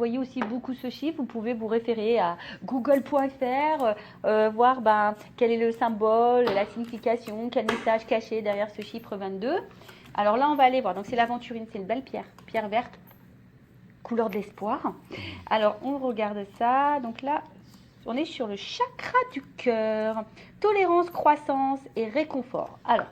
voyez aussi beaucoup ce chiffre, vous pouvez vous référer à google.fr, voir quel est le symbole, la signification, quel message caché derrière ce chiffre 22. Alors là, on va aller voir. Donc, c'est l'aventurine, c'est une belle pierre verte, couleur de l'espoir. Alors, on regarde ça. Donc là, on est sur le chakra du cœur. Tolérance, croissance et réconfort. Alors,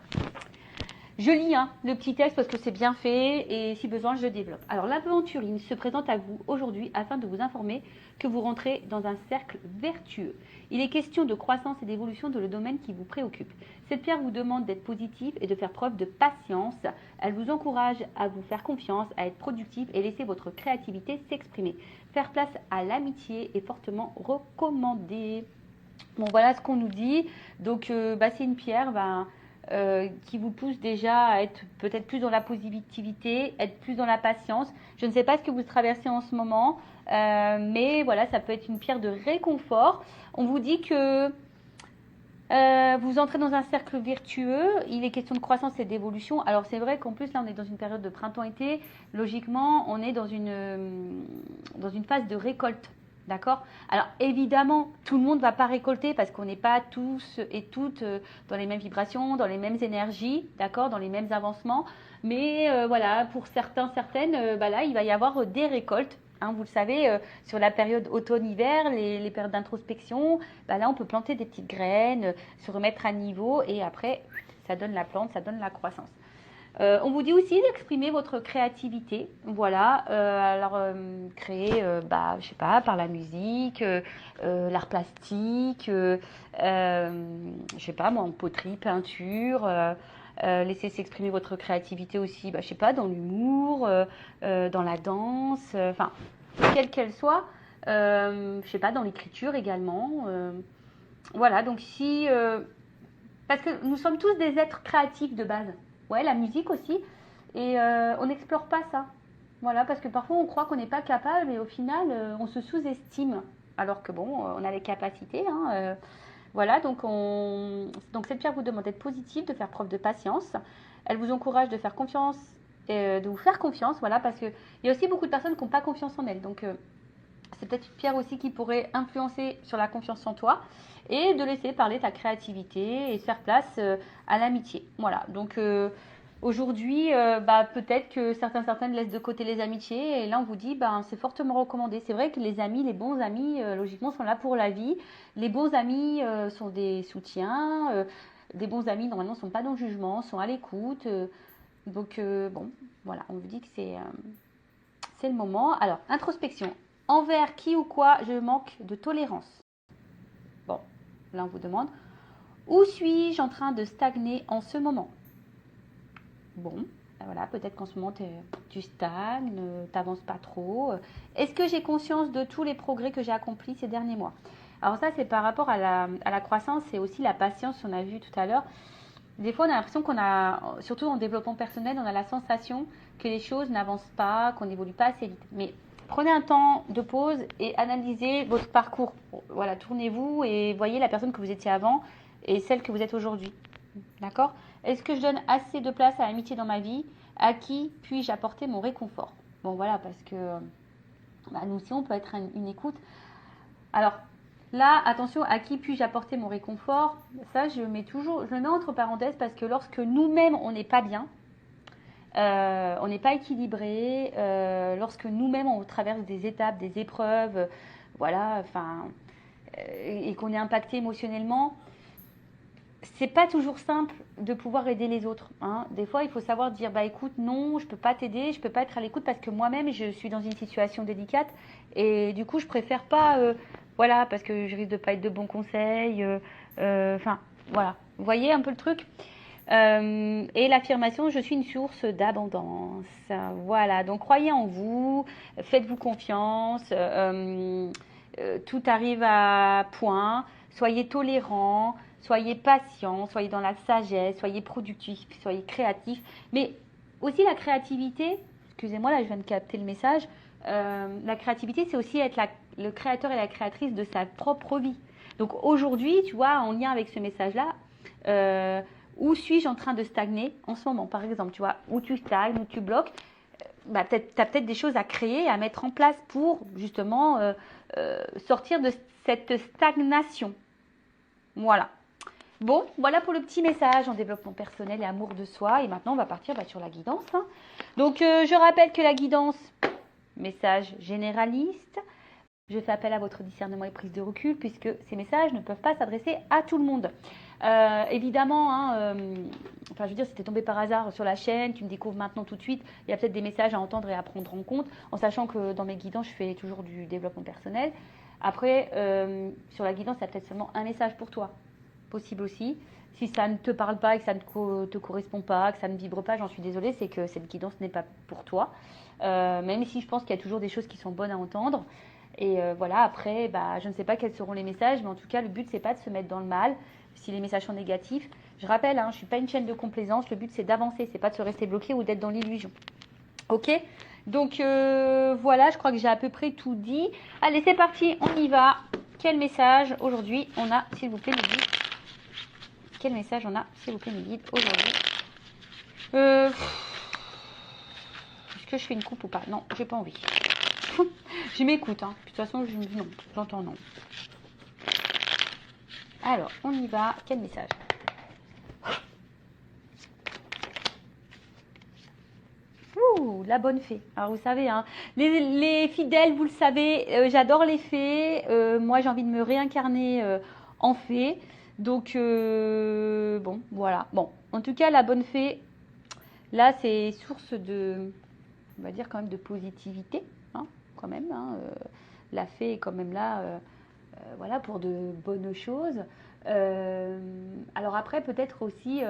je lis le petit texte parce que c'est bien fait et si besoin, je le développe. Alors, l'aventurine se présente à vous aujourd'hui afin de vous informer que vous rentrez dans un cercle vertueux. Il est question de croissance et d'évolution dans le domaine qui vous préoccupe. Cette pierre vous demande d'être positif et de faire preuve de patience. Elle vous encourage à vous faire confiance, à être productif et laisser votre créativité s'exprimer. Faire place à l'amitié est fortement recommandé. Bon, voilà ce qu'on nous dit. Donc, c'est une pierre qui vous pousse déjà à être peut-être plus dans la positivité, être plus dans la patience. Je ne sais pas ce que vous traversez en ce moment, mais voilà, ça peut être une pierre de réconfort. On vous dit que vous entrez dans un cercle vertueux, il est question de croissance et d'évolution. Alors c'est vrai qu'en plus là on est dans une période de printemps-été, logiquement on est dans une phase de récolte. D'accord? Alors évidemment, tout le monde ne va pas récolter parce qu'on n'est pas tous et toutes dans les mêmes vibrations, dans les mêmes énergies, d'accord, dans les mêmes avancements. Mais voilà, pour certains, certaines, là, il va y avoir des récoltes. Hein, vous le savez, sur la période automne-hiver, les périodes d'introspection, là, on peut planter des petites graines, se remettre à niveau et après, ça donne la plante, ça donne la croissance. On vous dit aussi d'exprimer votre créativité, voilà, créer, je sais pas, par la musique, l'art plastique, je sais pas moi, en poterie, peinture, laissez s'exprimer votre créativité aussi, je sais pas, dans l'humour, dans la danse, enfin, quelle qu'elle soit, je sais pas, dans l'écriture également, voilà, donc parce que nous sommes tous des êtres créatifs de base. Ouais, la musique aussi. Et on n'explore pas ça. Voilà, parce que parfois on croit qu'on n'est pas capable et au final on se sous-estime. Alors que bon, on a les capacités. Voilà, donc cette pierre vous demande d'être positive, de faire preuve de patience. Elle vous encourage de faire confiance, de vous faire confiance, voilà, parce qu'il y a aussi beaucoup de personnes qui n'ont pas confiance en elles. Donc c'est peut-être une pierre aussi qui pourrait influencer sur la confiance en toi et de laisser parler ta créativité et de faire place à l'amitié. Voilà, donc aujourd'hui, peut-être que certaines laissent de côté les amitiés et là on vous dit, c'est fortement recommandé. C'est vrai que les amis, les bons amis, logiquement, sont là pour la vie. Les bons amis sont des soutiens. Des bons amis, normalement, ne sont pas dans le jugement, sont à l'écoute. Donc, voilà, on vous dit que c'est le moment. Alors, introspection. Envers qui ou quoi je manque de tolérance? Bon, là on vous demande, où suis-je en train de stagner en ce moment? Bon, voilà, peut-être qu'en ce moment tu stagnes, tu n'avances pas trop. Est-ce que j'ai conscience de tous les progrès que j'ai accomplis ces derniers mois? Alors ça, c'est par rapport à la croissance et aussi la patience, on a vu tout à l'heure. Des fois, on a l'impression surtout en développement personnel, on a la sensation que les choses n'avancent pas, qu'on n'évolue pas assez vite. Mais prenez un temps de pause et analysez votre parcours. Voilà, tournez-vous et voyez la personne que vous étiez avant et celle que vous êtes aujourd'hui. D'accord? Est-ce que je donne assez de place à l'amitié dans ma vie? À qui puis-je apporter mon réconfort? Bon, voilà, parce que nous aussi, on peut être une écoute. Alors, là, attention, à qui puis-je apporter mon réconfort? Ça, je le mets entre parenthèses parce que lorsque nous-mêmes, on n'est pas bien, on n'est pas équilibré, lorsque nous-mêmes, on traverse des étapes, des épreuves, voilà, et qu'on est impacté émotionnellement, c'est pas toujours simple de pouvoir aider les autres. Des fois, il faut savoir dire, écoute, non, je peux pas t'aider, je peux pas être à l'écoute parce que moi-même, je suis dans une situation délicate et du coup, je préfère pas, voilà, parce que je risque de pas être de bons conseils. Voilà. Vous voyez un peu le truc? Et l'affirmation, je suis une source d'abondance. Voilà, donc croyez en vous, faites-vous confiance, tout arrive à point, soyez tolérant, soyez patient, soyez dans la sagesse, soyez productif, soyez créatif. Mais aussi la créativité, excusez-moi, là je viens de capter le message, la créativité c'est aussi être le créateur et la créatrice de sa propre vie. Donc aujourd'hui, tu vois, en lien avec ce message-là, où suis-je en train de stagner en ce moment, par exemple, tu vois, où tu stagnes, où tu bloques. bah, tu as peut-être des choses à créer, à mettre en place pour justement sortir de cette stagnation. Voilà. Bon, voilà pour le petit message en développement personnel et amour de soi. Et maintenant, on va partir sur la guidance. Hein. Donc, je rappelle que la guidance, message généraliste. Je fais appel à votre discernement et prise de recul puisque ces messages ne peuvent pas s'adresser à tout le monde. Évidemment, hein, enfin, je veux dire, si tu es tombé par hasard sur la chaîne, tu me découvres maintenant tout de suite, il y a peut-être des messages à entendre et à prendre en compte, en sachant que dans mes guidances, je fais toujours du développement personnel. Après, sur la guidance, il y a peut-être seulement un message pour toi. Possible aussi. Si ça ne te parle pas et que ça ne te correspond pas, que ça ne vibre pas, j'en suis désolée, c'est que cette guidance n'est pas pour toi. Même si je pense qu'il y a toujours des choses qui sont bonnes à entendre. Et voilà, après, bah, je ne sais pas quels seront les messages, mais en tout cas, le but, c'est pas de se mettre dans le mal si les messages sont négatifs. Je rappelle, hein, je ne suis pas une chaîne de complaisance, le but, c'est d'avancer, c'est pas de se rester bloqué ou d'être dans l'illusion. Ok? Donc, voilà, je crois que j'ai à peu près tout dit. Allez, c'est parti, on y va. Quel message aujourd'hui on a, s'il vous plaît, mes guides? Quel message on a, s'il vous plaît, mes guides, aujourd'hui? Est-ce que je fais une coupe ou pas? Non, j'ai pas envie. Je m'écoute, hein. De toute façon, je me dis non, j'entends non. Alors, on y va. Quel message? Ouh, la bonne fée. Alors, vous savez, hein, les fidèles, vous le savez, j'adore les fées. Moi, j'ai envie de me réincarner en fée. Donc, bon, voilà. Bon, en tout cas, la bonne fée, là, c'est source de, on va dire quand même de positivité, hein, quand même. Hein, la fée est quand même là, voilà, pour de bonnes choses. Alors après, peut-être aussi,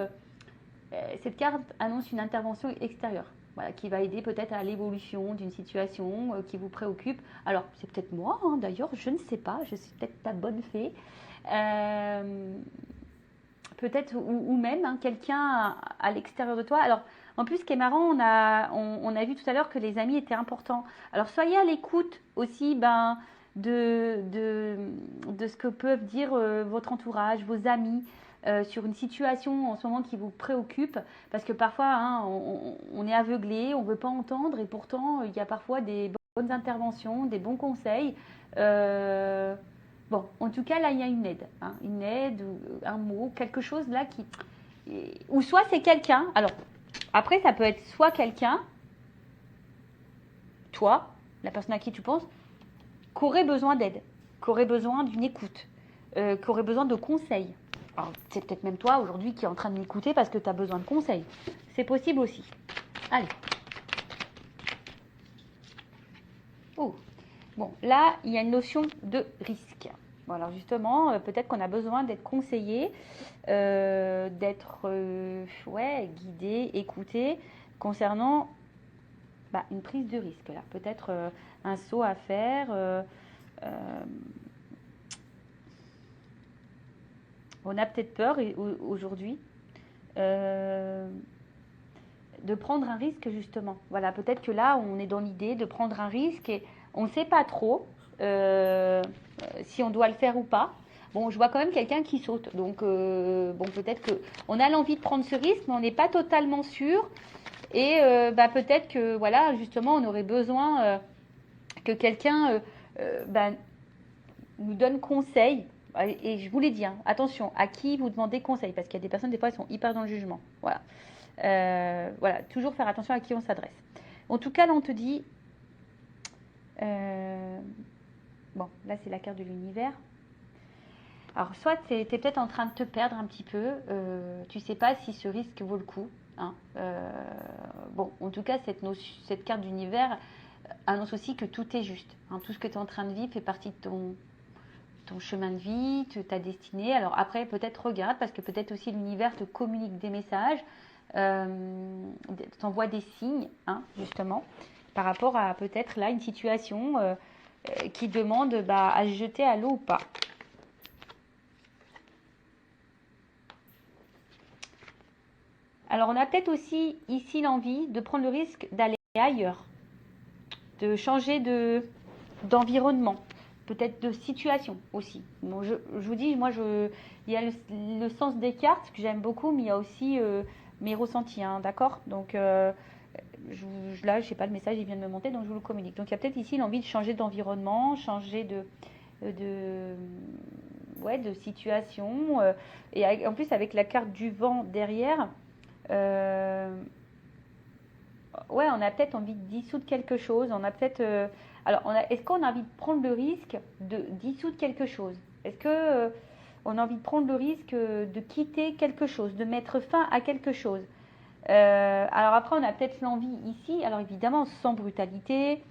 cette carte annonce une intervention extérieure. Voilà, qui va aider peut-être à l'évolution d'une situation qui vous préoccupe. Alors, c'est peut-être moi, hein, d'ailleurs, je ne sais pas, je suis peut-être ta bonne fée. Peut-être, ou même hein, quelqu'un à l'extérieur de toi. Alors, en plus, ce qui est marrant, on a vu tout à l'heure que les amis étaient importants. Alors, soyez à l'écoute aussi de ce que peuvent dire votre entourage, vos amis, sur une situation en ce moment qui vous préoccupe. Parce que parfois, hein, on est aveuglé, on ne veut pas entendre, et pourtant, il y a parfois des bonnes interventions, des bons conseils. Bon, en tout cas, là, il y a une aide, un mot, quelque chose là qui... Ou soit c'est quelqu'un, alors, après, ça peut être soit quelqu'un, toi, la personne à qui tu penses, qui aurait besoin d'aide, qui aurait besoin d'une écoute, qui aurait besoin de conseils. Alors, c'est peut-être même toi, aujourd'hui, qui est en train de m'écouter parce que tu as besoin de conseils. C'est possible aussi. Allez. Oh. Bon, là, il y a une notion de risque. Bon, alors justement, peut-être qu'on a besoin d'être conseillé, d'être guidé, écouté concernant une prise de risque. Là, peut-être un saut à faire. On a peut-être peur aujourd'hui de prendre un risque justement. Voilà, peut-être que là, on est dans l'idée de prendre un risque et on ne sait pas trop si on doit le faire ou pas. Bon, je vois quand même quelqu'un qui saute. Donc, bon, peut-être qu'on a l'envie de prendre ce risque, mais on n'est pas totalement sûr. Et peut-être que, voilà, justement, on aurait besoin que quelqu'un nous donne conseil. Et je vous l'ai dit, hein, attention, à qui vous demandez conseil. Parce qu'il y a des personnes, des fois, elles sont hyper dans le jugement. Voilà. Voilà, toujours faire attention à qui on s'adresse. En tout cas, là, on te dit... bon, là, c'est la carte de l'univers. Alors, soit tu es peut-être en train de te perdre un petit peu. Tu ne sais pas si ce risque vaut le coup. Hein. Bon, en tout cas, cette carte d'univers annonce aussi que tout est juste. Hein. Tout ce que tu es en train de vivre fait partie de ton chemin de vie, ta destinée. Alors après, peut-être regarde, parce que peut-être aussi l'univers te communique des messages, t'envoie des signes, hein, justement, par rapport à peut-être là une situation qui demande à se jeter à l'eau ou pas. Alors on a peut-être aussi ici l'envie de prendre le risque d'aller ailleurs, de changer d'environnement. Peut-être de situation aussi. Bon, je vous dis, moi, il y a le sens des cartes que j'aime beaucoup, mais il y a aussi mes ressentis, hein, d'accord? Donc, là, je sais pas, le message, il vient de me monter, donc je vous le communique. Donc, il y a peut-être ici l'envie de changer d'environnement, changer de situation. Et en plus, avec la carte du vent derrière, ouais, on a peut-être envie de dissoudre quelque chose. On a peut-être. Alors, est-ce qu'on a envie de prendre le risque de dissoudre quelque chose? Est-ce que on a envie de prendre le risque de quitter quelque chose, de mettre fin à quelque chose? Alors après, on a peut-être l'envie ici, alors évidemment sans brutalité.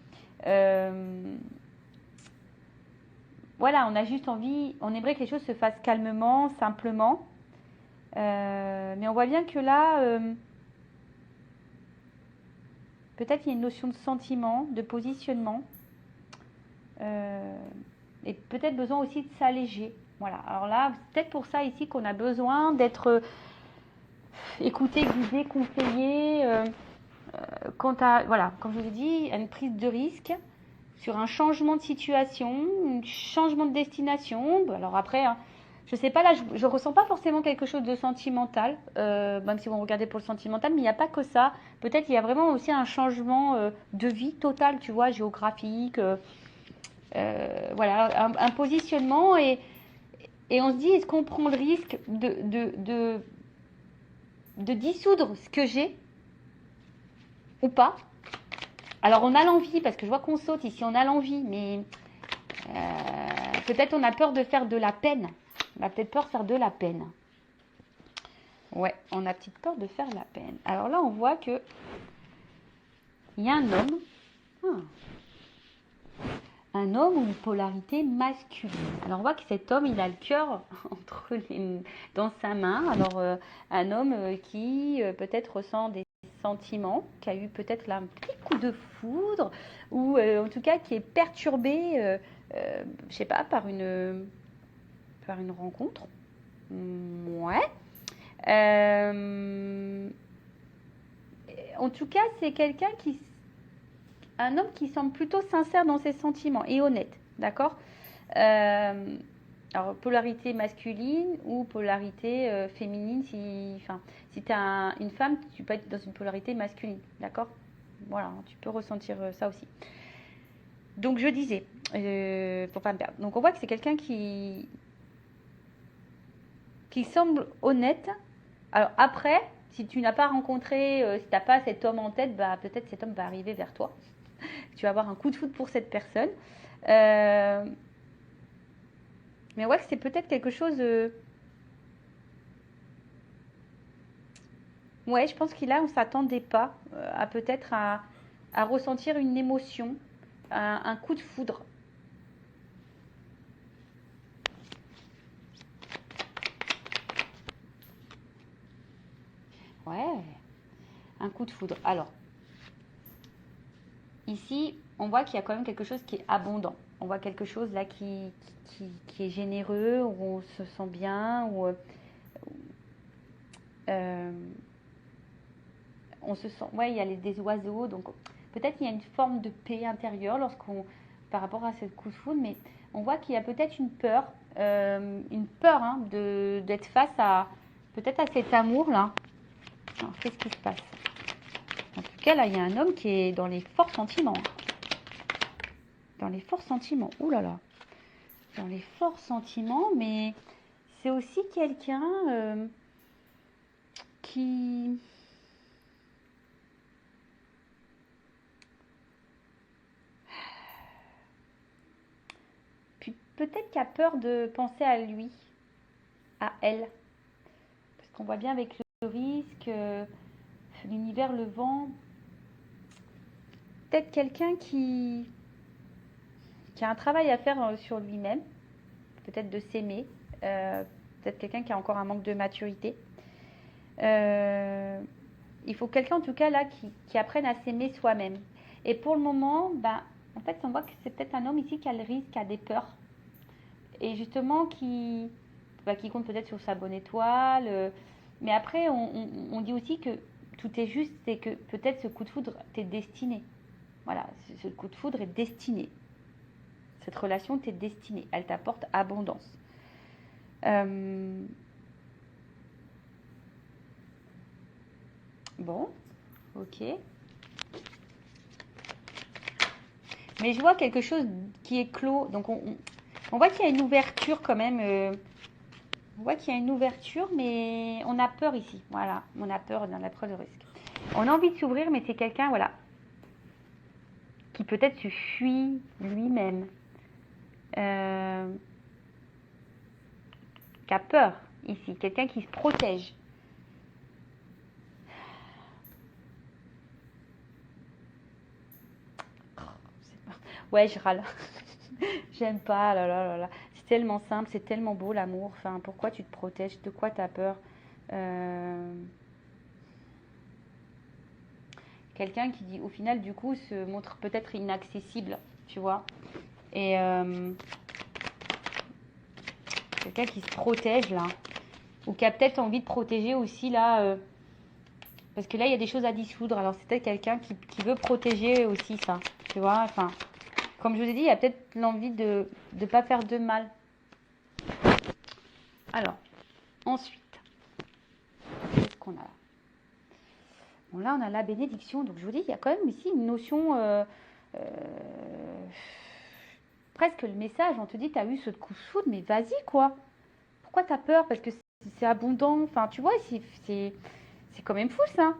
Voilà, on a juste envie, on aimerait que les choses se fassent calmement, simplement. Mais on voit bien que là, peut-être il y a une notion de sentiment, de positionnement. Et peut-être besoin aussi de s'alléger. Voilà, alors là, c'est peut-être pour ça ici qu'on a besoin d'être écouté, guidé, conseillé. Quant à, voilà, comme je vous ai dit, à une prise de risque sur un changement de situation, un changement de destination. Alors après, hein, je sais pas, là, je ressens pas forcément quelque chose de sentimental, même si vous regardez pour le sentimental, mais il n'y a pas que ça. Peut-être il y a vraiment aussi un changement de vie total, tu vois, géographique, voilà, un positionnement et on se dit, est-ce qu'on prend le risque de dissoudre ce que j'ai ou pas? Alors on a l'envie, parce que je vois qu'on saute ici, on a l'envie, mais peut-être on a peur de faire de la peine. On a peut-être peur de faire de la peine. Ouais, on a petite peur de faire de la peine. Alors là, on voit que il y a un homme. Un homme ou une polarité masculine. Alors on voit que cet homme, il a le cœur dans sa main. Alors un homme qui peut-être ressent des sentiments, qui a eu peut-être là un petit coup de foudre, ou en tout cas qui est perturbé, je sais pas, par une rencontre. Ouais. En tout cas, c'est un homme qui semble plutôt sincère dans ses sentiments et honnête, d'accord? Alors, polarité masculine ou polarité féminine, si tu as une femme, tu peux être dans une polarité masculine, d'accord? Voilà, tu peux ressentir ça aussi. Donc, je disais, pour pas me perdre. Donc, on voit que c'est quelqu'un qui semble honnête. Alors, après, si tu n'as pas rencontré, si tu n'as pas cet homme en tête, bah, peut-être cet homme va arriver vers toi. Tu vas avoir un coup de foudre pour cette personne. Mais ouais, c'est peut-être quelque chose. Ouais, je pense qu'il a, on s'attendait pas à peut-être à ressentir une émotion, un coup de foudre. Ouais, un coup de foudre. Alors, ici, on voit qu'il y a quand même quelque chose qui est abondant. On voit quelque chose là qui est généreux, où on se sent bien, où on se sent. Ouais, il y a des oiseaux, donc peut-être il y a une forme de paix intérieure par rapport à ce coup de foudre, mais on voit qu'il y a peut-être une peur hein, d'être face à peut-être à cet amour là. Alors, qu'est-ce qui se passe? En tout cas, là, il y a un homme qui est dans les forts sentiments. Dans les forts sentiments. Ouh là là. Dans les forts sentiments, mais c'est aussi quelqu'un qui. Puis peut-être qui a peur de penser à lui, à elle. Parce qu'on voit bien avec le risque, l'univers, le vent. Peut-être quelqu'un qui a un travail à faire sur lui-même. Peut-être de s'aimer. Peut-être quelqu'un qui a encore un manque de maturité. Il faut quelqu'un en tout cas là qui apprenne à s'aimer soi-même. Et pour le moment, ben, en fait, on voit que c'est peut-être un homme ici qui a le risque, qui a des peurs. Et justement qui compte peut-être sur sa bonne étoile. Mais après, on dit aussi que tout est juste, c'est que peut-être ce coup de foudre t'est destiné. Voilà, ce coup de foudre est destiné. Cette relation t'est destinée. Elle t'apporte abondance. Bon, ok. Mais je vois quelque chose qui est clos. Donc, on voit qu'il y a une ouverture quand même. On voit qu'il y a une ouverture, mais on a peur ici. Voilà, on a peur dans la preuve de risque. On a envie de s'ouvrir, mais c'est quelqu'un, voilà, qui peut-être se fuit lui-même. Qui a peur ici. Quelqu'un qui se protège. Ouais, je râle. J'aime pas, là, là, là, là. C'est tellement simple, c'est tellement beau l'amour. Enfin, pourquoi tu te protèges? De quoi tu as peur? Quelqu'un qui dit, au final, du coup, se montre peut-être inaccessible, tu vois. Et quelqu'un qui se protège, là. Ou qui a peut-être envie de protéger aussi, là. Parce que là, il y a des choses à dissoudre. Alors, c'est peut-être quelqu'un qui veut protéger aussi ça, tu vois. Enfin, comme je vous ai dit, il y a peut-être l'envie de ne pas faire de mal. Alors, ensuite, qu'est-ce qu'on a là? Bon, là, on a la bénédiction. Donc, je vous dis, il y a quand même ici une notion... presque le message, on te dit, tu as eu ce coup de foudre, mais vas-y, quoi. Pourquoi tu as peur? Parce que c'est abondant. Enfin, tu vois, c'est quand même fou, ça.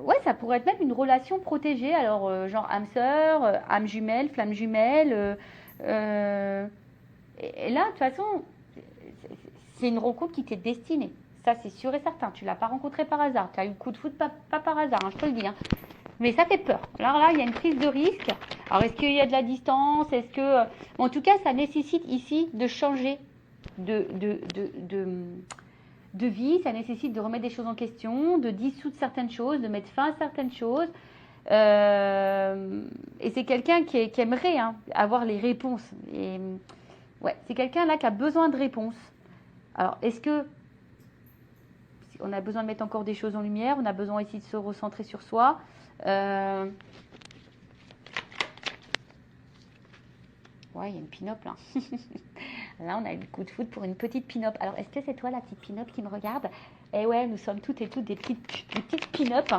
Ouais, ça pourrait être même une relation protégée. Alors, genre âme sœur, âme jumelle, flamme jumelle. Et là, de toute façon, c'est une rencontre qui t'est destinée. Ça, c'est sûr et certain. Tu l'as pas rencontré par hasard. Tu as eu le coup de foudre pas par hasard, hein, je te le dis. Hein. Mais ça fait peur. Alors là, il y a une prise de risque. Alors, est-ce qu'il y a de la distance? Est-ce que... En tout cas, ça nécessite ici de changer de, de, de, de, de vie. Ça nécessite de remettre des choses en question, de dissoudre certaines choses, de mettre fin à certaines choses. Et c'est quelqu'un qui aimerait avoir les réponses. Et ouais, c'est quelqu'un là qui a besoin de réponses. Alors, est-ce que on a besoin de mettre encore des choses en lumière? On a besoin ici de se recentrer sur soi. Ouais, il y a une pin-up là. Là, on a eu le coup de foudre pour une petite pin-up. Alors, est-ce que c'est toi la petite pin-up qui me regarde? Eh ouais, nous sommes toutes et toutes des petites pin-up.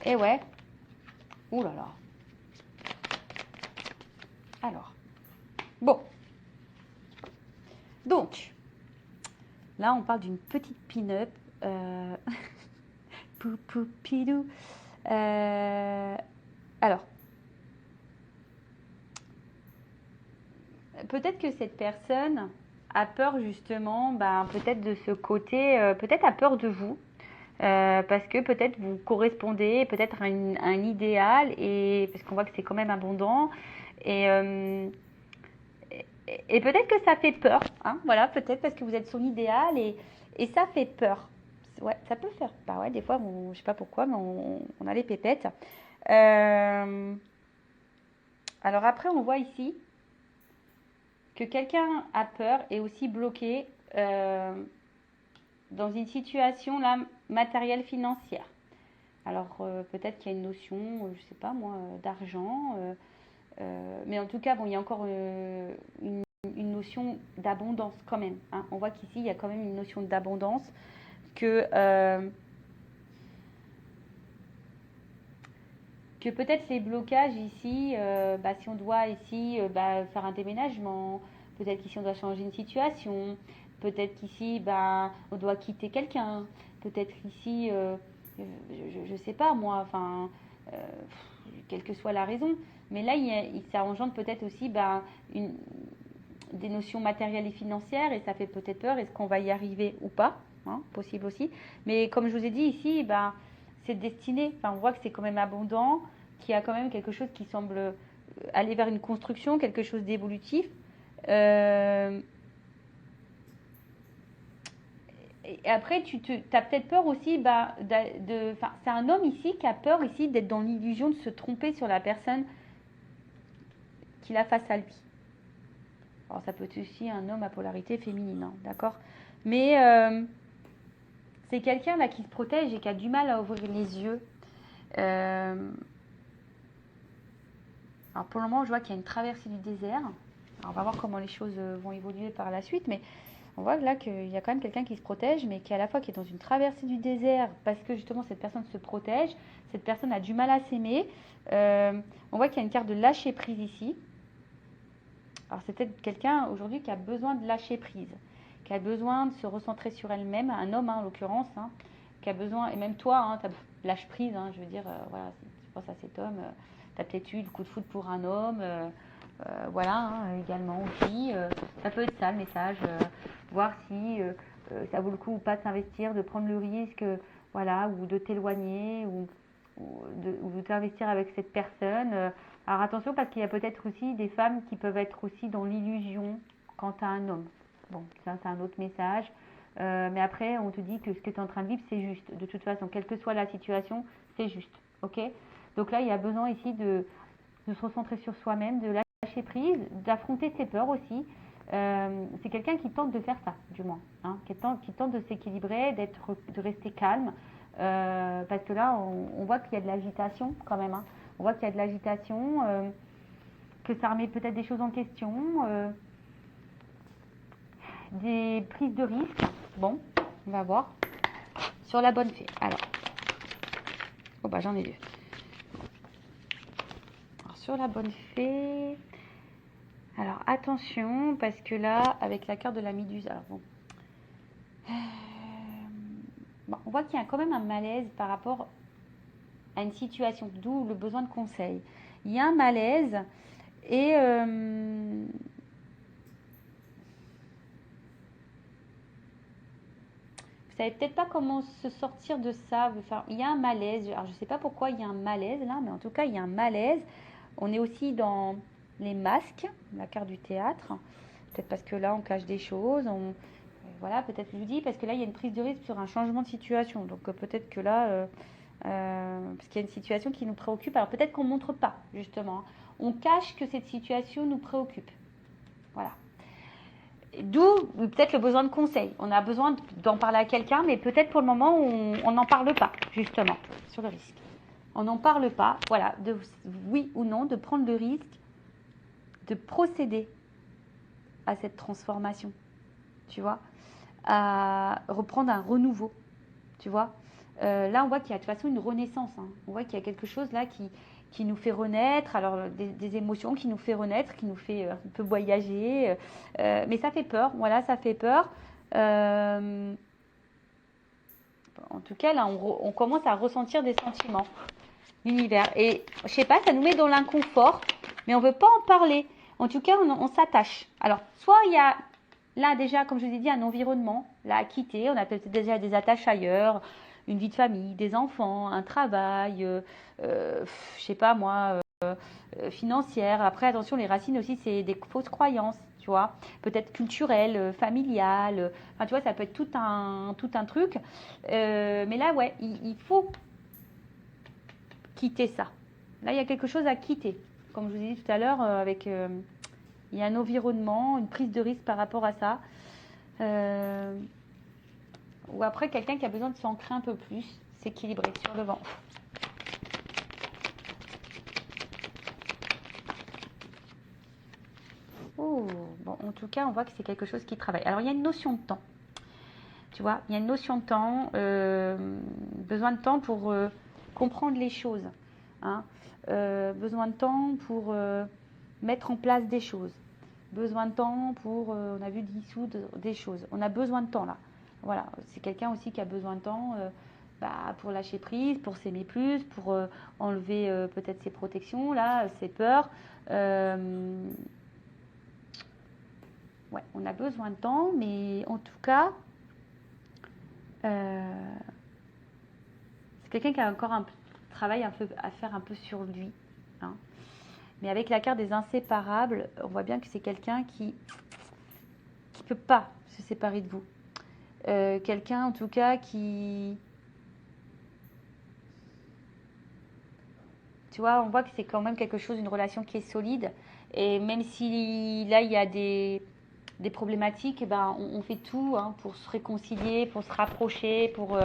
Eh ouais. Ouh là là. Alors. Bon. Donc, là, on parle d'une petite pin-up. Poupou-pidou. Alors, peut-être que cette personne a peur justement, peut-être de ce côté, peut-être a peur de vous, parce que peut-être vous correspondez peut-être à un idéal, et parce qu'on voit que c'est quand même abondant, et, et peut-être que ça fait peur, hein, voilà, peut-être parce que vous êtes son idéal, et ça fait peur. Ouais, ça peut faire. Bah ouais, des fois, je sais pas pourquoi, mais on a les pépettes. Alors après, on voit ici que quelqu'un a peur et aussi bloqué dans une situation là matérielle financière. Alors peut-être qu'il y a une notion, je sais pas moi, d'argent, mais en tout cas, bon, il y a encore une notion d'abondance quand même. Hein. On voit qu'ici, il y a quand même une notion d'abondance que peut-être les blocages ici, si on doit ici faire un déménagement, peut-être qu'ici on doit changer une situation, peut-être qu'ici on doit quitter quelqu'un, peut-être ici, je ne sais pas moi, enfin, euh, quelle que soit la raison, mais là ça engendre peut-être aussi des notions matérielles et financières, et ça fait peut-être peur, est-ce qu'on va y arriver ou pas, hein, possible aussi, mais comme je vous ai dit ici, c'est destiné, enfin, on voit que c'est quand même abondant, qu'il y a quand même quelque chose qui semble aller vers une construction, quelque chose d'évolutif. Et après, tu as peut-être peur aussi, c'est un homme ici qui a peur ici d'être dans l'illusion de se tromper sur la personne qu'il a face à lui. Alors ça peut être aussi un homme à polarité féminine, hein, d'accord? Mais c'est quelqu'un là qui se protège et qui a du mal à ouvrir les yeux. Alors pour le moment, je vois qu'il y a une traversée du désert. Alors on va voir comment les choses vont évoluer par la suite, mais On voit là qu'il y a quand même quelqu'un qui se protège, mais qui à la fois qui est dans une traversée du désert, parce que justement cette personne se protège, cette personne a du mal à s'aimer. On voit qu'il y a une carte de lâcher prise ici. Alors c'est peut-être quelqu'un aujourd'hui qui a besoin de lâcher prise, qui a besoin de se recentrer sur elle-même, un homme en l'occurrence, qui a besoin, et même toi, lâche prise, je veux dire, voilà, si tu penses à cet homme, tu as peut-être eu le coup de foudre pour un homme, voilà, également aussi, ça peut être ça le message, voir si ça vaut le coup ou pas de s'investir, de prendre le risque, voilà, ou de t'éloigner, ou de t'investir avec cette personne. Alors attention parce qu'il y a peut-être aussi des femmes qui peuvent être aussi dans l'illusion quant à un homme. Bon, ça c'est un autre message. Mais après, on te dit que ce que tu es en train de vivre, c'est juste. De toute façon, quelle que soit la situation, c'est juste. Ok? Donc là, il y a besoin ici de se recentrer sur soi-même, de lâcher prise, d'affronter ses peurs aussi. C'est quelqu'un qui tente de faire ça, du moins. Qui tente de s'équilibrer, de rester calme. Parce que là, on voit qu'il y a de l'agitation quand même. On voit qu'il y a de l'agitation, que ça remet peut-être des choses en question, des prises de risque. Bon, on va voir. Sur la bonne fée. Alors, j'en ai deux. Alors, sur la bonne fée. Alors, attention, parce que là, avec la carte de la méduse, alors bon. On voit qu'il y a quand même un malaise par rapport à une situation, d'où le besoin de conseil. Il y a un malaise et vous savez peut-être pas comment se sortir de ça. Enfin, il y a un malaise. Alors je sais pas pourquoi il y a un malaise là, mais en tout cas il y a un malaise. On est aussi dans les masques, la carte du théâtre. Peut-être parce que là on cache des choses. Voilà, peut-être je vous dis parce que là il y a une prise de risque sur un changement de situation. Donc peut-être que là parce qu'il y a une situation qui nous préoccupe. Alors peut-être qu'on ne montre pas, justement. On cache que cette situation nous préoccupe. Voilà. D'où peut-être le besoin de conseil. On a besoin d'en parler à quelqu'un, mais peut-être pour le moment, on n'en parle pas, justement, sur le risque. On n'en parle pas, voilà, de oui ou non, de prendre le risque de procéder à cette transformation, tu vois, à reprendre un renouveau, tu vois. Là, on voit qu'il y a de toute façon une renaissance. On voit qu'il y a quelque chose là qui nous fait renaître. Alors, des émotions qui nous fait renaître, qui nous fait un peu voyager. Mais ça fait peur. Voilà, ça fait peur. En tout cas, là, on commence à ressentir des sentiments. L'univers. Et je sais pas, ça nous met dans l'inconfort, mais on veut pas en parler. En tout cas, on s'attache. Alors, soit il y a là déjà, comme je vous ai dit, un environnement là à quitter. On a peut-être déjà des attaches ailleurs, une vie de famille, des enfants, un travail, je sais pas moi, financière. Après, attention, les racines aussi, c'est des fausses croyances, tu vois. Peut-être culturelles, familiales. Enfin, tu vois, ça peut être tout un truc. Mais là, ouais, il faut quitter ça. Là, il y a quelque chose à quitter. Comme je vous ai dit tout à l'heure, il y a un environnement, une prise de risque par rapport à ça. Ou après, quelqu'un qui a besoin de s'ancrer un peu plus, s'équilibrer sur le vent. Oh, bon, en tout cas, on voit que c'est quelque chose qui travaille. Alors, il y a une notion de temps. Tu vois, il y a une notion de temps, besoin de temps pour comprendre les choses. Besoin de temps pour mettre en place des choses. Besoin de temps pour, on a vu, dissoudre des choses. On a besoin de temps là. Voilà, c'est quelqu'un aussi qui a besoin de temps pour lâcher prise, pour s'aimer plus, pour enlever peut-être ses protections, là, ses peurs. Ouais, on a besoin de temps, mais en tout cas, c'est quelqu'un qui a encore un travail à faire un peu sur lui. Mais avec la carte des inséparables, on voit bien que c'est quelqu'un qui ne peut pas se séparer de vous. Quelqu'un en tout cas qui... Tu vois, on voit que c'est quand même quelque chose, une relation qui est solide. Et même si là, il y a des problématiques, on fait tout pour se réconcilier, pour se rapprocher, pour...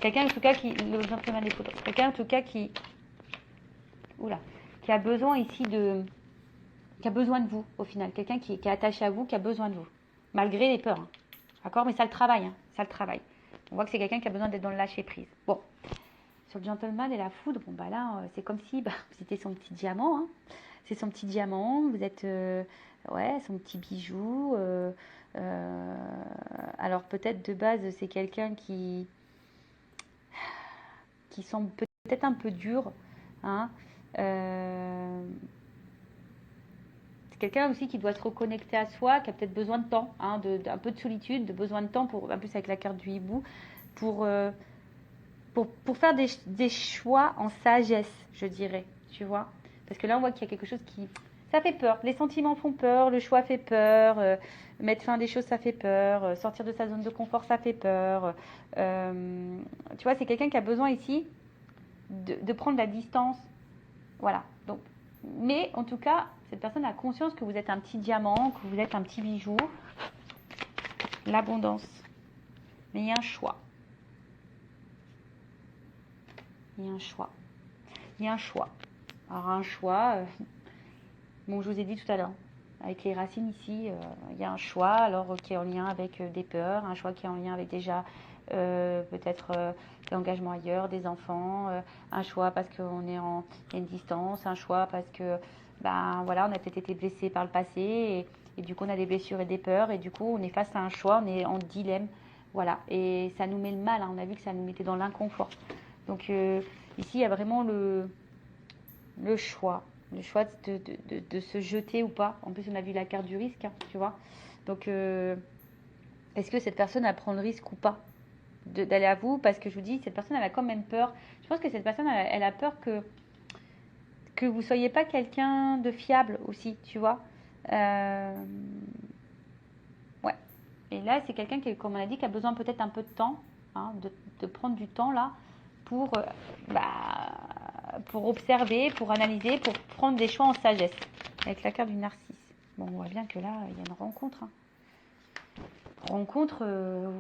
quelqu'un en tout cas qui... Quelqu'un en tout cas qui... Oula, qui a besoin ici de... qui a besoin de vous au final. Quelqu'un qui est attaché à vous, qui a besoin de vous. malgré les peurs. Hein. D'accord? Mais ça le travaille. Hein. Ça le travaille. On voit que c'est quelqu'un qui a besoin d'être dans le lâcher prise. Bon. Sur le gentleman et la foudre, bon bah là, c'est comme si c'était son petit diamant. Hein. C'est son petit diamant. Vous êtes, ouais, son petit bijou. Alors peut-être de base, c'est quelqu'un qui semble peut-être un peu dur. Hein. C'est quelqu'un aussi qui doit se reconnecter à soi, qui a peut-être besoin de temps, hein, un peu de solitude, de besoin de temps, pour, en plus avec la carte du hibou, pour faire des choix en sagesse, je dirais, tu vois. Parce que là, on voit qu'il y a quelque chose qui... Ça fait peur. Les sentiments font peur, le choix fait peur, mettre fin à des choses, ça fait peur, sortir de sa zone de confort, ça fait peur. Tu vois, c'est quelqu'un qui a besoin ici de prendre la distance. Voilà. Donc, mais en tout cas, cette personne a conscience que vous êtes un petit diamant, que vous êtes un petit bijou. L'abondance. Mais il y a un choix. Il y a un choix. Il y a un choix. Alors un choix, bon, je vous ai dit tout à l'heure, avec les racines ici, il y a un choix alors qui est en lien avec des peurs, un choix qui est en lien avec déjà peut-être l'engagement ailleurs, des enfants, un choix parce qu'il y a une distance, un choix parce que ben voilà, on a peut-être été blessé par le passé et du coup on a des blessures et des peurs et du coup on est face à un choix, on est en dilemme, voilà, et ça nous met le mal, hein, on a vu que ça nous mettait dans l'inconfort. Donc ici il y a vraiment le choix. Le choix de se jeter ou pas. En plus, on a vu la carte du risque, hein, tu vois. Donc, est-ce que cette personne, elle prend le risque ou pas d'aller à vous? Parce que je vous dis, cette personne, elle a quand même peur. Je pense que cette personne, elle a peur que vous ne soyez pas quelqu'un de fiable aussi, tu vois. Ouais. Et là, c'est quelqu'un qui, comme on a dit, qui a besoin peut-être un peu de temps, hein, de prendre du temps là pour observer, pour analyser, pour prendre des choix en sagesse. Avec la carte du narcisse. Bon, on voit bien que là, il y a une rencontre. Hein. Rencontre,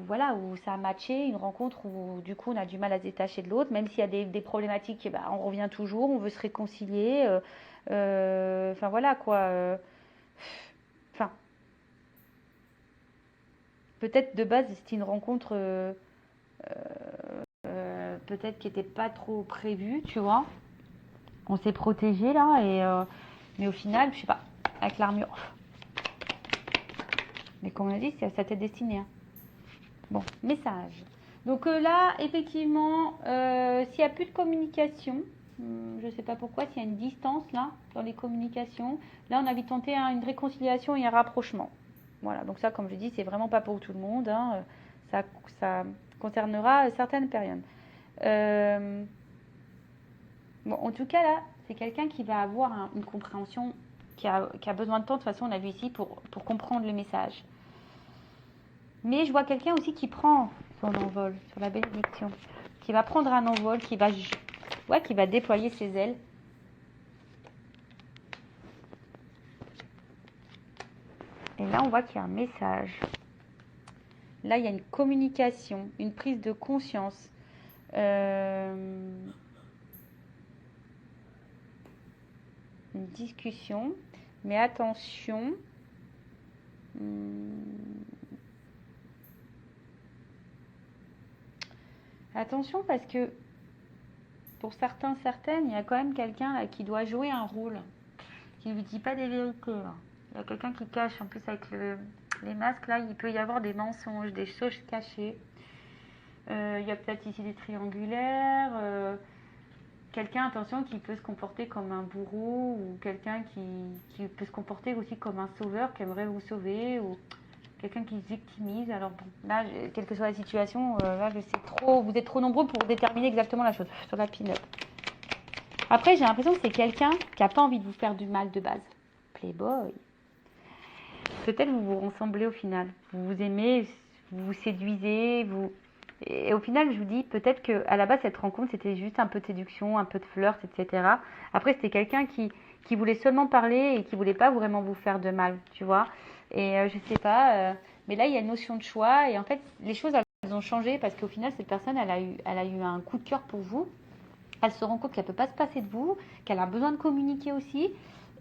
voilà, où ça a matché, une rencontre où du coup on a du mal à se détacher de l'autre, même s'il y a des problématiques, on revient toujours, on veut se réconcilier. Enfin voilà quoi. Enfin, peut-être de base c'était une rencontre peut-être qui n'était pas trop prévue, tu vois. On s'est protégé là, mais au final, je sais pas, avec l'armure. Mais comme on a dit, c'est à sa tête destinée. Hein. Bon, message. Donc là, effectivement, s'il n'y a plus de communication, je ne sais pas pourquoi, s'il y a une distance là, dans les communications, là on a vite tenté une réconciliation et un rapprochement. Voilà, donc ça, comme je dis, c'est vraiment pas pour tout le monde. Hein, ça concernera certaines périodes. Bon, en tout cas, là, c'est quelqu'un qui va avoir une compréhension, qui a besoin de temps, de toute façon, on l'a vu ici, pour comprendre le message. Mais je vois quelqu'un aussi qui prend son envol sur la bénédiction, qui va prendre un envol, qui va déployer ses ailes. Et là, on voit qu'il y a un message. Là, il y a une communication, une prise de conscience. Une discussion. Mais attention. Attention parce que pour certains, certaines, il y a quand même quelqu'un qui doit jouer un rôle, qui ne lui dit pas des vérités. Là. Il y a quelqu'un qui cache, en plus avec les masques, là, il peut y avoir des mensonges, des choses cachées. Il y a peut-être ici des triangulaires. Quelqu'un, attention, qui peut se comporter comme un bourreau ou quelqu'un qui peut se comporter aussi comme un sauveur qui aimerait vous sauver ou quelqu'un qui se victimise. Alors bon, là, quelle que soit la situation, là, je sais trop, vous êtes trop nombreux pour déterminer exactement la chose sur la pin-up. Après, j'ai l'impression que c'est quelqu'un qui n'a pas envie de vous faire du mal de base. Playboy. Peut-être vous vous ressemblez au final. Vous vous aimez, vous vous séduisez, Et au final, je vous dis, peut-être qu'à la base, cette rencontre, c'était juste un peu de séduction, un peu de flirt, etc. Après, c'était quelqu'un qui voulait seulement parler et qui voulait pas vraiment vous faire de mal, tu vois. Et je sais pas, mais là, il y a une notion de choix. Et en fait, les choses, elles ont changé parce qu'au final, cette personne, elle a eu un coup de cœur pour vous. Elle se rend compte qu'elle ne peut pas se passer de vous, qu'elle a besoin de communiquer aussi.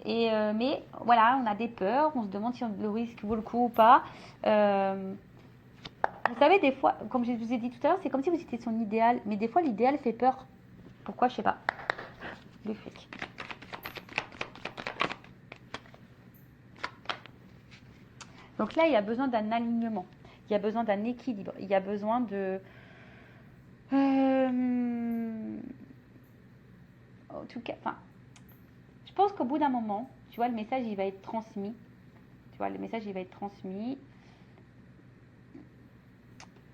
Mais voilà, on a des peurs, on se demande si le risque vaut le coup ou pas. Vous savez, des fois, comme je vous ai dit tout à l'heure, c'est comme si vous étiez son idéal. Mais des fois, l'idéal fait peur. Pourquoi, je sais pas. Le flic. Donc là, il y a besoin d'un alignement. Il y a besoin d'un équilibre. Il y a besoin de... en tout cas, enfin, je pense qu'au bout d'un moment, tu vois, le message, il va être transmis. Tu vois, le message, il va être transmis.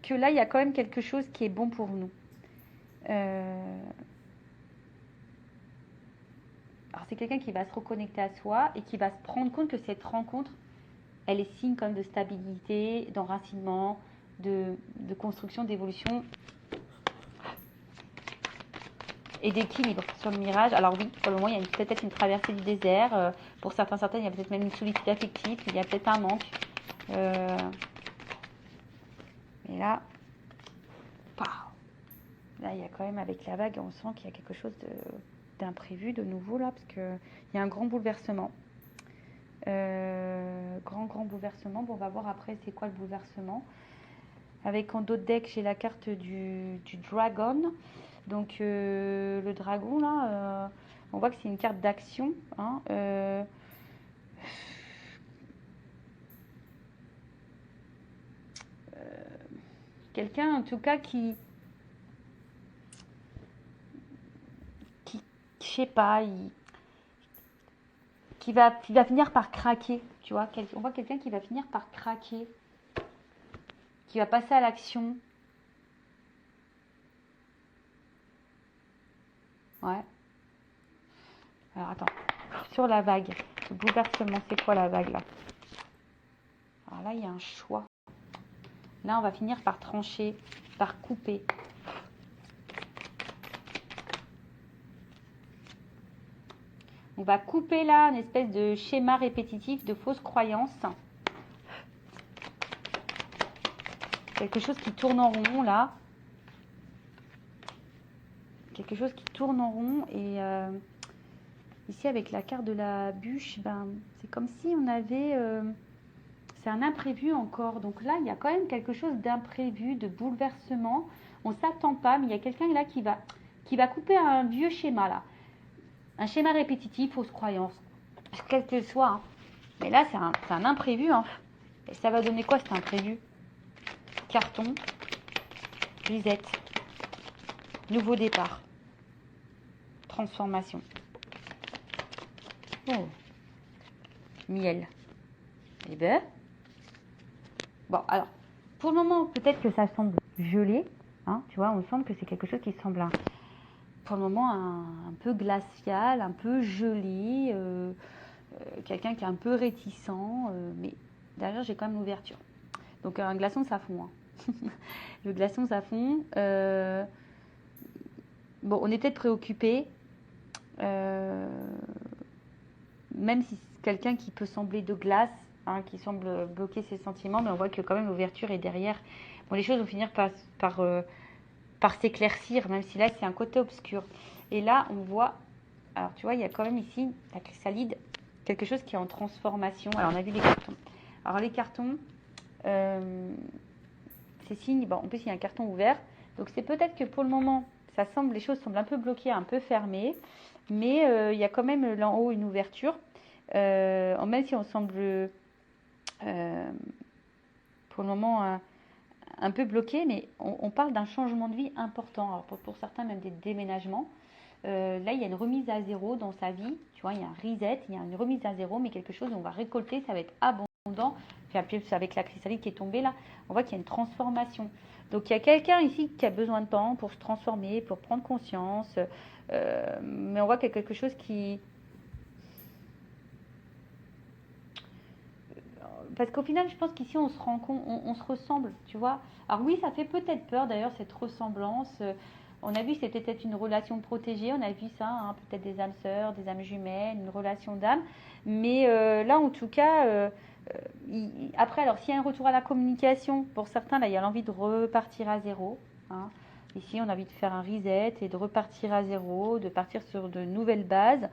Que là, il y a quand même quelque chose qui est bon pour nous. Alors, c'est quelqu'un qui va se reconnecter à soi et qui va se rendre compte que cette rencontre, elle est signe comme de stabilité, d'enracinement, de construction, d'évolution et d'équilibre sur le mirage. Alors oui, pour le moment, il y a peut-être une traversée du désert. Pour certains, il y a peut-être même une solitude affective. Il y a peut-être un manque. Mais là, là, il y a quand même, avec la vague, on sent qu'il y a quelque chose d'imprévu, de nouveau, là, parce qu'il y a un grand bouleversement. Grand bouleversement. Bon, on va voir après c'est quoi le bouleversement. Avec en dos de deck, j'ai la carte du dragon. Donc le dragon là, on voit que c'est une carte d'action. Hein, quelqu'un en tout cas qui je sais pas, qui va finir par craquer. Tu vois, on voit quelqu'un qui va finir par craquer, qui va passer à l'action. Ouais. Alors attends, sur la vague, le bouleversement, c'est quoi la vague là? Alors là, il y a un choix. Là, on va finir par trancher, par couper. On va couper là une espèce de schéma répétitif de fausses croyances. Quelque chose qui tourne en rond là. Quelque chose qui tourne en rond. Et ici avec la carte de la bûche, ben, c'est comme si on avait... c'est un imprévu encore. Donc là, il y a quand même quelque chose d'imprévu, de bouleversement. On ne s'attend pas, mais il y a quelqu'un là qui va couper un vieux schéma là. Un schéma répétitif, fausse croyance. Quel que soit. Hein. Mais là, c'est un imprévu. Hein. Et ça va donner quoi cet imprévu? Carton, reset, nouveau départ, transformation. Oh. Miel. Eh ben. Bon, alors, pour le moment, peut-être que ça semble gelé. Hein, tu vois, on semble que c'est quelque chose qui semble pour le moment un peu glacial, un peu gelé. Quelqu'un qui est un peu réticent. Mais derrière, j'ai quand même l'ouverture. Donc, un glaçon, ça fond. Hein. Le glaçon, ça fond. Bon, on est peut-être préoccupé. Même si c'est quelqu'un qui peut sembler de glace, hein, qui semble bloquer ses sentiments, mais on voit que quand même l'ouverture est derrière. Bon, les choses vont finir par s'éclaircir, même si là c'est un côté obscur. Et là on voit, alors tu vois, il y a quand même ici la chrysalide, quelque chose qui est en transformation. Alors on a vu les cartons. Alors les cartons, c'est signe, bon, en plus il y a un carton ouvert, donc c'est peut-être que pour le moment, les choses semblent un peu bloquées, un peu fermées, mais il y a quand même là en haut une ouverture, même si on semble pour le moment un peu bloqué, mais on parle d'un changement de vie important. Alors pour certains, même des déménagements. Là, il y a une remise à zéro dans sa vie. Tu vois, il y a un reset, il y a une remise à zéro, mais quelque chose où on va récolter, ça va être abondant. Puis avec la chrysalide qui est tombée là, on voit qu'il y a une transformation. Donc il y a quelqu'un ici qui a besoin de temps pour se transformer, pour prendre conscience. Mais on voit qu'il y a quelque chose qui... Parce qu'au final, je pense qu'ici, on se rend compte, on se ressemble, tu vois. Alors oui, ça fait peut-être peur, d'ailleurs, cette ressemblance. On a vu que c'était peut-être une relation protégée, on a vu ça, hein, peut-être des âmes sœurs, des âmes jumelles, une relation d'âme. Mais là, en tout cas, après, alors s'il y a un retour à la communication, pour certains, là, il y a l'envie de repartir à zéro. Hein. Ici, on a envie de faire un reset et de repartir à zéro, de partir sur de nouvelles bases.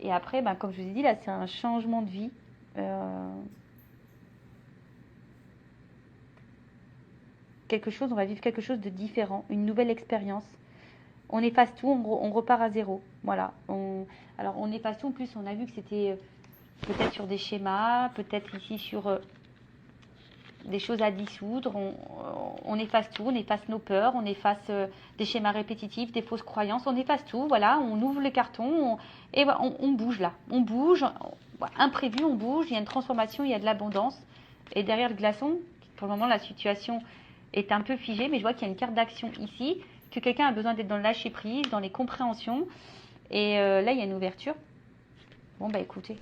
Et après, ben, comme je vous ai dit, là, c'est un changement de vie. Quelque chose, on va vivre quelque chose de différent, une nouvelle expérience. On efface tout, on repart à zéro. Voilà. Alors, on efface tout. En plus, on a vu que c'était peut-être sur des schémas, peut-être ici sur des choses à dissoudre. On efface tout, on efface nos peurs, on efface des schémas répétitifs, des fausses croyances. On efface tout. Voilà. On ouvre le carton et on bouge là. On bouge. Imprévu, on bouge. Il y a une transformation, il y a de l'abondance. Et derrière le glaçon, pour le moment, la situation est un peu figée, mais je vois qu'il y a une carte d'action ici, que quelqu'un a besoin d'être dans le lâcher prise, dans les compréhensions. Et là, il y a une ouverture. Bon, bah écoutez,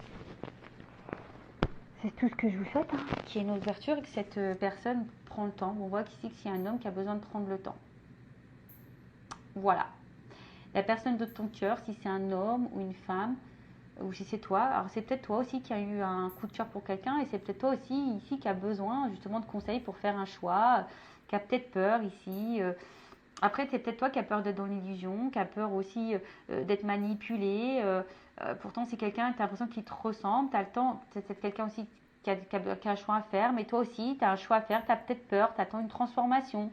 c'est tout ce que je vous souhaite, hein, qu'il y ait une ouverture et que cette personne prend le temps. On voit qu'ici, qu'il y a un homme qui a besoin de prendre le temps. Voilà. La personne de ton cœur, si c'est un homme ou une femme, ou si c'est toi, alors c'est peut-être toi aussi qui a eu un coup de cœur pour quelqu'un, et c'est peut-être toi aussi ici qui a besoin justement de conseils pour faire un choix, qui a peut-être peur ici. Après, c'est peut-être toi qui as peur d'être dans l'illusion, qui a peur aussi d'être manipulé. Pourtant, c'est quelqu'un, tu as l'impression qu'il te ressemble, tu as le temps, c'est peut-être quelqu'un aussi qui a un choix à faire, mais toi aussi, tu as un choix à faire, tu as peut-être peur, tu attends une transformation.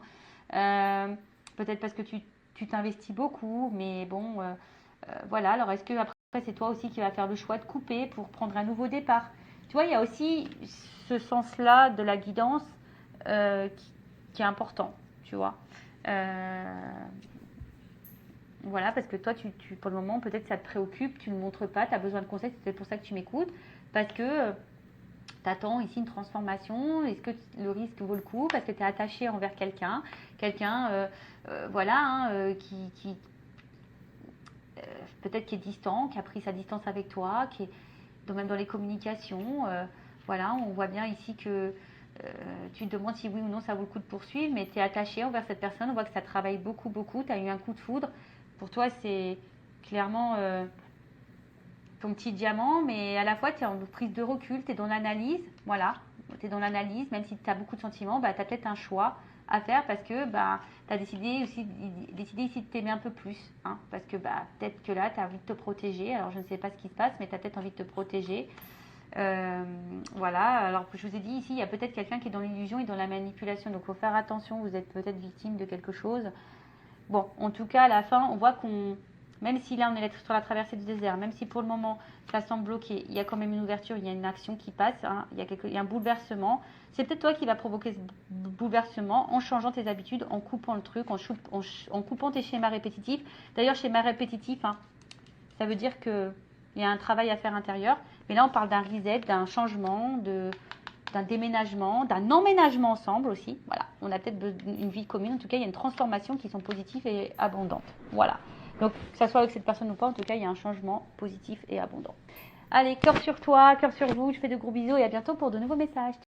Peut-être parce que tu t'investis beaucoup, mais bon, voilà. Alors, est-ce que après, c'est toi aussi qui vas faire le choix de couper pour prendre un nouveau départ? Tu vois, il y a aussi ce sens-là de la guidance qui est important, tu vois. Voilà, parce que toi, pour le moment, peut-être ça te préoccupe, tu ne le montres pas, tu as besoin de conseils, c'est pour ça que tu m'écoutes, parce que tu attends ici une transformation, est-ce que le risque vaut le coup, parce que tu es attaché envers quelqu'un, voilà, hein, qui peut-être qui est distant, qui a pris sa distance avec toi, qui est même dans les communications, voilà, on voit bien ici que tu te demandes si oui ou non ça vaut le coup de poursuivre, mais tu es attaché envers cette personne, on voit que ça travaille beaucoup, beaucoup, tu as eu un coup de foudre. Pour toi, c'est clairement ton petit diamant, mais à la fois, tu es en prise de recul, tu es dans l'analyse, voilà, tu es dans l'analyse, même si tu as beaucoup de sentiments, bah, tu as peut-être un choix à faire parce que bah, tu as décidé ici de t'aimer un peu plus, hein, parce que bah, peut-être que là, tu as envie de te protéger, alors je ne sais pas ce qui se passe, mais tu as peut-être envie de te protéger. Voilà, alors je vous ai dit ici, il y a peut-être quelqu'un qui est dans l'illusion et dans la manipulation, donc il faut faire attention, vous êtes peut-être victime de quelque chose. Bon, en tout cas, à la fin, on voit même si là on est sur la traversée du désert, même si pour le moment ça semble bloqué, il y a quand même une ouverture, il y a une action qui passe, hein, il y a un bouleversement. C'est peut-être toi qui vas provoquer ce bouleversement en changeant tes habitudes, en coupant le truc, en coupant tes schémas répétitifs. D'ailleurs, schéma répétitif, hein, ça veut dire qu'il y a un travail à faire intérieur. Mais là, on parle d'un reset, d'un changement, d'un déménagement, d'un emménagement ensemble aussi. Voilà, on a peut-être une vie commune. En tout cas, il y a une transformation qui sont positives et abondantes. Voilà. Donc, que ça soit avec cette personne ou pas, en tout cas, il y a un changement positif et abondant. Allez, cœur sur toi, cœur sur vous. Je fais de gros bisous et à bientôt pour de nouveaux messages.